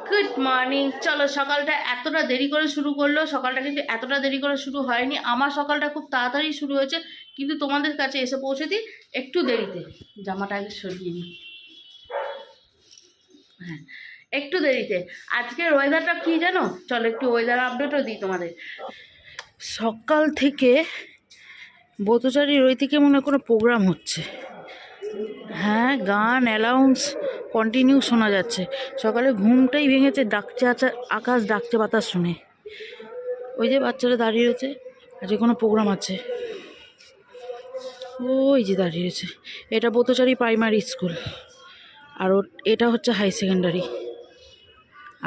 Good morning. চলো, সকালটা এতটা দেরি করে শুরু করলো, সকালটা কিন্তু এতটা দেরি করে শুরু হয়নি। আমার সকালটা খুব তাড়াতাড়ি শুরু হয়েছে, কিন্তু তোমাদের কাছে এসে পৌঁছে দিই একটু দেরিতে। জামাটা আগে সরিয়ে নিই। হ্যাঁ, একটু দেরিতে। আজকের ওয়েদারটা কি জানো? চলো একটু ওয়েদার আপডেটও দিই তোমাদের। সকাল থেকে বোতচারীর ওই থেকে মনে হয় কোনো প্রোগ্রাম হচ্ছে। হ্যাঁ, গান অ্যালাউন্স কন্টিনিউ শোনা যাচ্ছে। সকালে ঘুমটাই ভেঙেছে, ডাকছে আকাশ ডাকছে বাতাস শুনে। ওই যে বাচ্চারা দাঁড়িয়ে রয়েছে, আজকে কোনো প্রোগ্রাম আছে। ওই যে দাঁড়িয়েছে, এটা বোতচারী প্রাইমারি স্কুল, আর এটা হচ্ছে হাই সেকেন্ডারি,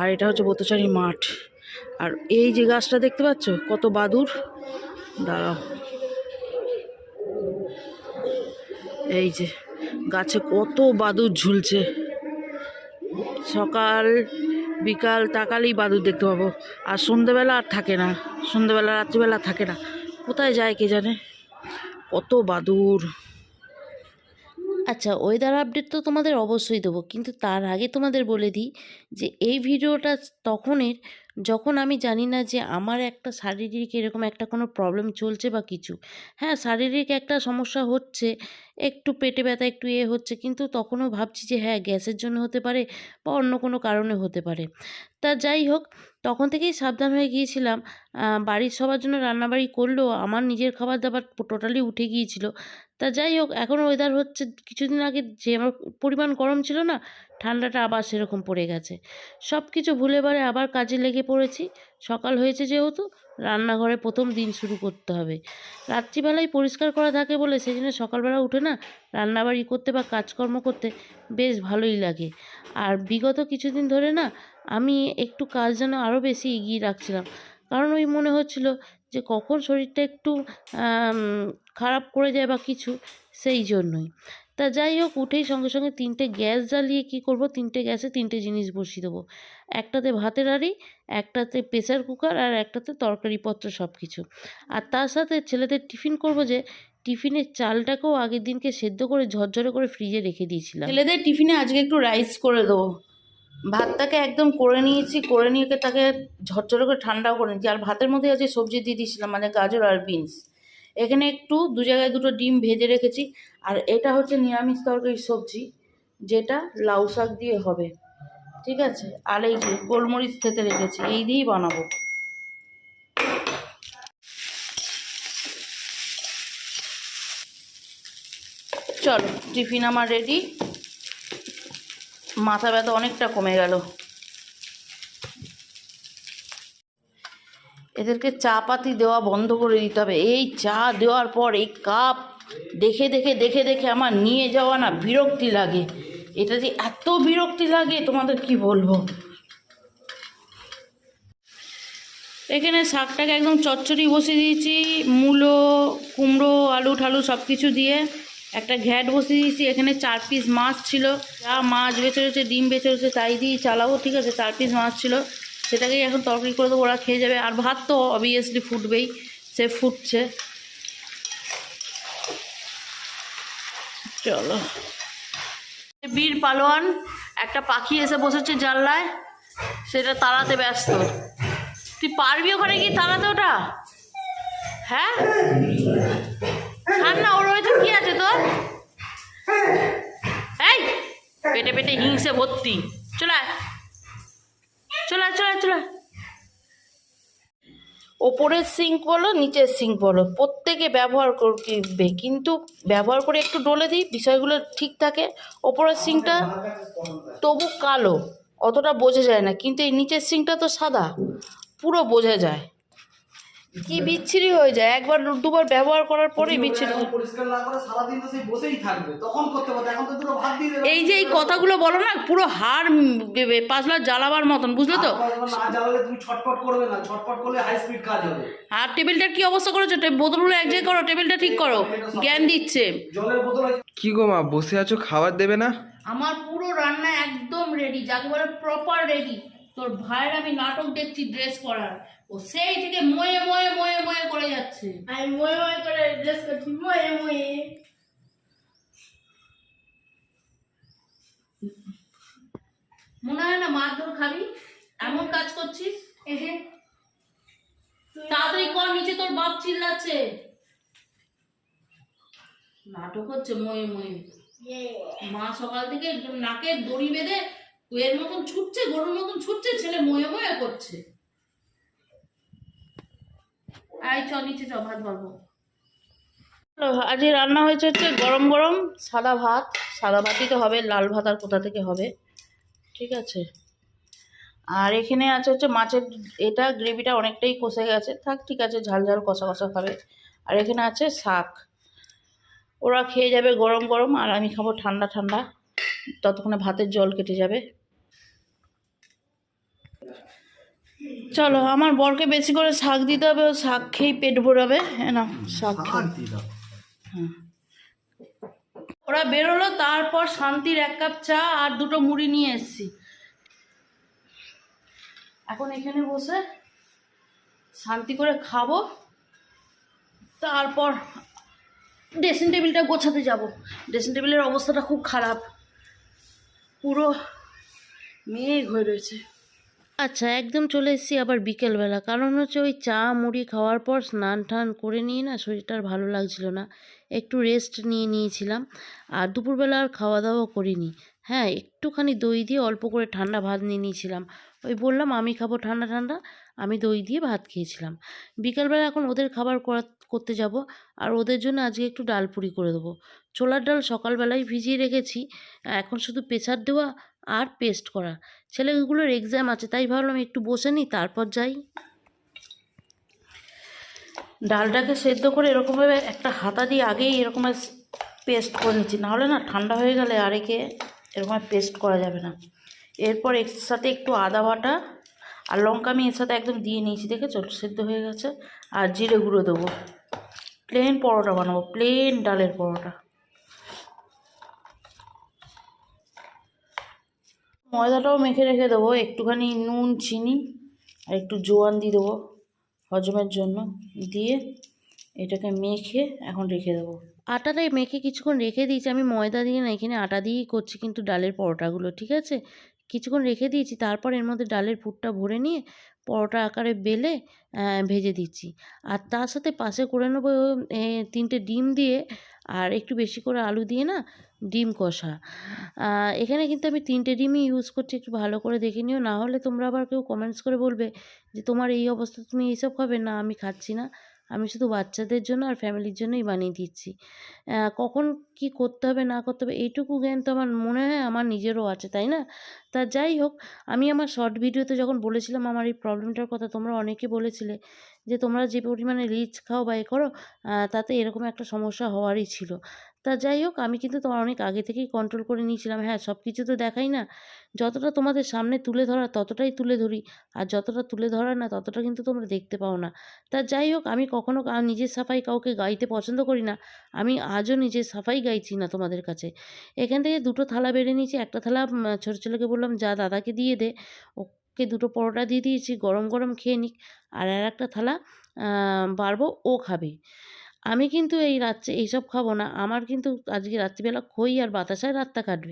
আর এটা হচ্ছে বোতচারী মাঠ। আর এই যে গাছটা দেখতে পাচ্ছ কত বাদুর, দাঁড়াও, এই যে গাছে কত বাদুর ঝুলছে। সকাল বিকাল তাকালেই বাদুর দেখতে পাবো। আর সন্ধেবেলা আর থাকে না, সন্ধেবেলা রাত্রিবেলা থাকে না, কোথায় যায় কে জানে, কত বাদুর। আচ্ছা, ওয়েদার আপডেট তো তোমাদের অবশ্যই দেবো, কিন্তু তার আগে তোমাদের বলে দিই যে এই ভিডিওটা তখনের যখন আমি জানি না যে আমার একটা শারীরিক এরকম একটা কোনো প্রবলেম চলছে বা কিছু। হ্যাঁ, শারীরিক একটা সমস্যা হচ্ছে, একটু পেটে ব্যথা একটু হচ্ছে, কিন্তু তখনও ভাবছি যে হ্যাঁ গ্যাসের জন্য হতে পারে বা অন্য কোনো কারণে হতে পারে। তা যাই হোক, তখন থেকেই সাবধান হয়ে গিয়েছিলাম। বাড়ির সবার জন্য রান্নাবাড়ি করলেও আমার নিজের খাবার দাবার টোটালি উঠে গিয়েছিল। তা যাই হোক, এখন ওয়েদার হচ্ছে কিছুদিন আগে যে আমার পরিমাণ গরম ছিল না, ঠান্ডাটা আবার সেরকম পড়ে গেছে। সব কিছু ভুলে বারে আবার কাজে লেগে পড়েছি। সকাল হয়েছে যেহেতু, রান্নাঘরে প্রথম দিন শুরু করতে হবে। রাত্রিবেলায় পরিষ্কার করা থাকে বলে সেই জন্য সকালবেলা উঠে না রান্নাবাড়ি করতে বা কাজকর্ম করতে বেশ ভালোই লাগে। আর বিগত কিছুদিন ধরে না আমি একটু কাজ যেন আরও বেশি এগিয়ে রাখছিলাম, কারণ ওই মনে হচ্ছিল যে কখন শরীরটা একটু আম, খারাপ করে যায় বা কিছু, সেই জন্যই। তা যাই হোক, উঠেই সঙ্গে সঙ্গে 3টে গ্যাস জ্বালিয়ে কি করব, 3টে গ্যাসে 3টে জিনিস বসিয়ে দেবো। একটাতে ভাতের হাঁড়ি, একটাতে প্রেসার কুকার, আর একটাতে তরকারিপত্র সব কিছু। আর তার সাথে ছেলেদের টিফিন করব, যে টিফিনের চালটাকেও আগের দিনকে সেদ্ধ করে ঝরঝরে করে ফ্রিজে রেখে দিয়েছিলাম। ছেলেদের টিফিনে আজকে একটু রাইস করে দেবো। ভাতটাকে একদম করে নিয়েছি, করে নিয়ে তাকে ঝরঝরে করে ঠান্ডাও করে নিয়েছি। আর ভাতের মধ্যে আজকে সবজি দিয়ে দিয়েছিলাম, মানে গাজর আর বিনস। এখানে একটু দু জায়গায় দুটো ডিম ভেজে রেখেছি। আর এটা হচ্ছে নিরামিষ তরকারি সবজি, যেটা লাউ শাক দিয়ে হবে, ঠিক আছে। আর এই যে গোলমরিচ থেতে রেখেছি, এই দিয়েই বানাবো। চলো, টিফিন আমার রেডি। মাথা ব্যথা অনেকটা কমে গেল। এদেরকে চা পাতি দেওয়া বন্ধ করে দিতে হবে। এই চা দেওয়ার পর এই কাপ দেখে দেখে দেখে দেখে আমার নিয়ে যাওয়া না বিরক্তি লাগে। এটা যে এত বিরক্তি লাগে তোমাদের কি বলবো। এখানে শাকটাকে একদম চচ্চড়ি বসিয়ে দিয়েছি, মূলো কুমড়ো আলু ঠালু সব কিছু দিয়ে একটা ঘ্যাট বসিয়ে দিয়েছি। এখানে 4 পিস মাছ ছিল, যা মাছ বেঁচে রয়েছে ডিম বেঁচে রয়েছে তাই দিয়েই চালাবো, ঠিক আছে। 4 পিস মাছ ছিল, সেটাকেই এখন তরকারি করে দেবো, ওরা খেয়ে যাবে। আর ভাত তো অবভিয়াসলি ফুটবেই, সে ফুটছে। চলো, বীর পালোয়ান একটা পাখি এসে বসেছে জানলায়, সেটা তাড়াতে ব্যস্ত। তুই পারবি ওখানে গিয়ে তাড়াতে ওটা? হ্যাঁ, ছাড় না, ওর হয়েছে কি আছে তোর? এই পেটে পেটে হিংসে ভর্তি, চলে চলে চলে চলে। ওপরের সিঙ্ক বলো নিচের সিঙ্ক বলো, প্রত্যেকে ব্যবহার করবে, কিন্তু ব্যবহার করে একটু ডলে দিই, বিষয়গুলো ঠিক থাকে। ওপরের সিঙ্কটা তবু কালো, অতটা বোঝা যায় না, কিন্তু এই নিচের সিঙ্কটা তো সাদা, পুরো বোঝা যায়। কি বিচ্ছিরি হয়ে যায়, একবার দুবার ব্যবহার করার পরেই বিচ্ছিরি। এই যে এই কথাগুলো বলো না, পুরো হাড় পাতলা জ্বালাবার মতন, বুঝলো তো। আর টেবিলটার কি অবস্থা করেছো? বোতলগুলো এক জায়গায় করো, টেবিলটা ঠিক করো, জ্ঞান দিচ্ছে। কি গো মা, বসে আছো, খাবার দেবে না? আমার পুরো রান্না একদম রেডি, যাকে বলে প্রপার রেডি। তোর ভাইয়ের আমি নাটক দেখছি ড্রেস পরার, ও সেই থেকে ময়ে ময়ে ময়ে ময়ে করে যাচ্ছে। আমি ময়ে ময়ে করে ড্রেস করছি, ময়ে ময়ে। মনে হয় না মারধর খাবি, এমন কাজ করছিস। তাড়াতাড়ি কর, নিচে তোর বাপ চিল্লাচ্ছে। নাটক হচ্ছে ময়ে ময়ে। মা সকাল থেকে একদম নাকের দড়ি বেঁধে এর মতন ছুটছে, গরুর মতন ছুটছে, ছেলে ময়ে ময়ে করছে। আয় চ নিচে চ, ভাত বাড়বো। আজকে রান্না হয়েছে হচ্ছে গরম গরম সাদা ভাত। সাদা ভাতই তো হবে, লাল ভাত আর কোথা থেকে হবে। ঠিক আছে, আর এখানে আছে হচ্ছে মাছের, এটা গ্রেভিটা অনেকটাই কষে গেছে, থাক ঠিক আছে, ঝাল ঝাল কষা কষা খাবে। আর এখানে আছে শাক, ওরা খেয়ে যাবে গরম গরম, আর আমি খাবো ঠান্ডা ঠান্ডা, ততক্ষণে ভাতের জল কেটে যাবে। চলো, আমার বরকে বেশি করে শাক দিতে হবে, ও শাক খেয়েই পেট ভরাবে। না শাক হ্যাঁ, ওরা বেরোলো, তারপর শান্তির 1 কাপ চা আর 2টো মুড়ি নিয়ে এসেছি। এখন এখানে বসে শান্তি করে খাবো, তারপর ড্রেসিং টেবিলটা গোছাতে যাব। ড্রেসিং টেবিলের অবস্থাটা খুব খারাপ, পুরো মেঘ হয়ে রয়েছে। আচ্ছা, একদম চলে এসেছি আবার বিকেলবেলা, কারণ হচ্ছে ওই চা মুড়ি খাওয়ার পর স্নান টান করে নিয়ে না শরীরটা আর ভালো লাগছিল না, একটু রেস্ট নিয়ে নিয়েছিলাম। আর দুপুরবেলা আর খাওয়া দাওয়া করিনি। হ্যাঁ, একটুখানি দই দিয়ে অল্প করে ঠান্ডা ভাত নিয়ে নিয়েছিলাম। ওই বললাম আমি খাবো ঠান্ডা ঠান্ডা, আমি দই দিয়ে ভাত খেয়েছিলাম। বিকেলবেলা এখন ওদের খাবার করতে যাব, আর ওদের জন্য আজকে একটু ডাল পুরি করে দেবো। ছোলার ডাল সকালবেলায় ভিজিয়ে রেখেছি, এখন শুধু প্রেসার দেওয়া আর পেস্ট করা। ছেলেগুলোর এক্সাম আছে, তাই ভাবলাম একটু বসে নিই, তারপর যাই। ডালটাকে সেদ্ধ করে এরকমভাবে একটা হাতা দিয়ে আগেই এরকম পেস্ট করে নিচ্ছি, নাহলে না ঠান্ডা হয়ে গেলে আর একে এরকম পেস্ট করা যাবে না। এরপর এর সাথে একটু আদা বাটা আর লঙ্কা আমি এর সাথে একদম দিয়ে নিয়েছি, দেখে সেদ্ধ হয়ে গেছে। আর জিরে গুঁড়ো দেবো। প্লেন পরোটা বানাবো, প্লেন ডালের পরোটা। ময়দাটাও মেখে রেখে দেবো, একটুখানি নুন চিনি আর একটু জোয়ান দিয়ে দেবো হজমের জন্য, দিয়ে এটাকে মেখে এখন রেখে দেবো। আটাটাই মেখে কিছুক্ষণ রেখে দিয়েছি, আমি ময়দা দিয়ে না, এখানে আটা দিয়েই করছি কিন্তু ডালের পরোটাগুলো। ঠিক আছে, কিছুক্ষণ রেখে দিয়েছি, তারপর এর মধ্যে ডালের পুরটা ভরে নিয়ে পরোটা আকারে বেলে ভেজে দিচ্ছি। আর তার সাথে পাশে করে নেবো 3টে ডিম দিয়ে, আর একটু বেশি করে আলু দিয়ে না ডিম কষা। এখানে কিন্তু আমি 3টে ডিমই ইউজ করছি, একটু ভালো করে দেখে নিও, না হলে তোমরা আবার কেউ কমেন্টস করে বলবে যে তোমার এই অবস্থা, তুমি এইসব খাবে না। আমি খাচ্ছি না, আমি শুধু বাচ্চাদের জন্য আর ফ্যামিলির জন্যই বানিয়ে দিচ্ছি। কখন কি করতে হবে না করতে হবে এইটুকু জ্ঞান তো আমার মনে হয় আমার নিজেরও আছে, তাই না? তা যাই হোক, আমি আমার শর্ট ভিডিওতে যখন বলেছিলাম আমার এই প্রবলেমটার কথা, তোমরা অনেকে বলেছিলে যে তোমরা যে পরিমাণে রিচ খাও বা এ করো, তাতে এরকম একটা সমস্যা হওয়ারই ছিল। তা যাই হোক, আমি কিন্তু তোমার অনেক আগে থেকেই কন্ট্রোল করে নিয়েছিলাম। হ্যাঁ, সব কিছু তো দেখাই না, যতটা তোমাদের সামনে তুলে ধরা ততটাই তুলে ধরি, আর যতটা তুলে ধরা না ততটা কিন্তু তোমরা দেখতে পাও না। তা যাই হোক, আমি কখনো নিজের সাফাই কাউকে গাইতে পছন্দ করি না, আমি আজও নিজের সাফাই গাইছি না তোমাদের কাছে। এখান থেকে 2টো থালা বেড়ে নিয়েছি, একটা থালা ছোটো ছেলেকে বললাম যা দাদাকে দিয়ে দে, ওকে 2টো পরোটা দিয়ে দিয়েছি, গরম গরম খেয়ে নিক। আর একটা থালা বাড়বো, ও খাবে। আমি কিন্তু এই রাত্রে এইসব খাবো না, আমার কিন্তু আজকে রাত্রিবেলা খই আর বাতাসায় রাতটা কাটবে।